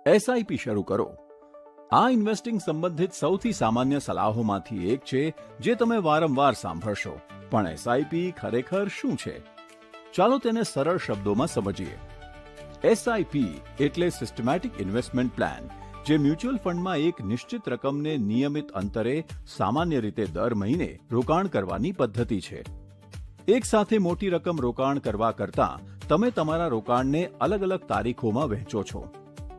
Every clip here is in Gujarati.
એસઆઈપી શરૂ કરો. આ ઇન્વેસ્ટિંગ સંબંધિત સૌથી સામાન્ય સલાહોમાંથી એક છે જે તમે વારંવાર સાંભળશો. પણ એસઆઈપી ખરેખર શું છે? ચાલો તેને સરળ શબ્દોમાં સમજીએ. એસઆઈપી એટલે સિસ્ટમેટિક ઇન્વેસ્ટમેન્ટ પ્લાન, જે મ્યુચ્યુઅલ ફંડમાં એક નિશ્ચિત રકમને નિયમિત અંતરે, સામાન્ય રીતે દર મહિને રોકાણ કરવાની પદ્ધતિ છે. એક સાથે મોટી રકમ રોકાણ કરવા કરતાં તમે તમારા રોકાણને અલગ અલગ તારીખોમાં વહેંચો છો.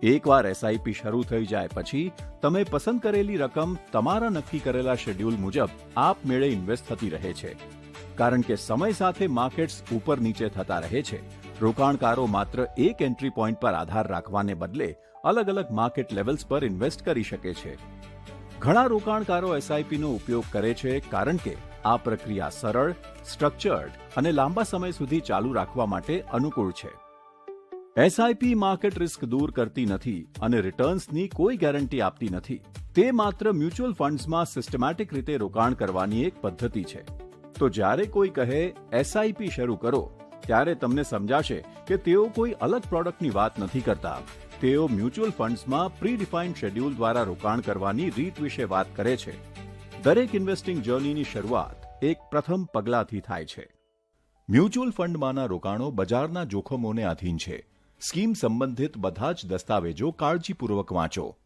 એકવાર એસઆઈપી શરૂ થઈ જાય પછી તમે પસંદ કરેલી રકમ તમારા નક્કી કરેલા શેડ્યુલ મુજબ આપમેળે ઇન્વેસ્ટ થતી રહે છે. કારણ કે સમય સાથે માર્કેટ્સ ઉપર નીચે થતા રહે છે, રોકાણકારો માત્ર એક એન્ટ્રી પોઈન્ટ પર આધાર રાખવાને બદલે અલગ અલગ માર્કેટ લેવલ્સ પર ઇન્વેસ્ટ કરી શકે છે. ઘણા રોકાણકારો એસઆઈપીનો ઉપયોગ કરે છે કારણ કે આ પ્રક્રિયા સરળ, સ્ટ્રક્ચર્ડ અને લાંબા સમય સુધી ચાલુ રાખવા માટે અનુકૂળ છે. એસઆઈપી માર્કેટ રિસ્ક દૂર કરતી નથી અને રિટર્ન્સની કોઈ ગેરંટી આપતી નથી. તે માત્ર મ્યુચ્યુઅલ ફંડ્સમાં સિસ્ટમેટિક રીતે રોકાણ કરવાની એક પદ્ધતિ છે. તો જ્યારે કોઈ કહે એસઆઈપી શરૂ કરો, ત્યારે તમને સમજાશે કે તેઓ કોઈ અલગ પ્રોડક્ટની વાત નથી કરતા. તેઓ મ્યુચ્યુઅલ ફંડ્સમાં પ્રી-ડિફાઇન્ડ શેડ્યુલ દ્વારા રોકાણ કરવાની રીત વિશે વાત કરે છે. દરેક ઇન્વેસ્ટિંગ જર્નીની શરૂઆત એક પ્રથમ પગલાંથી થાય છે. મ્યુચ્યુઅલ ફંડમાંના રોકાણો બજારના જોખમોને આધીન છે. સ્કીમ સંબંધિત બધા જ દસ્તાવેજો કાળજીપૂર્વક વાંચો.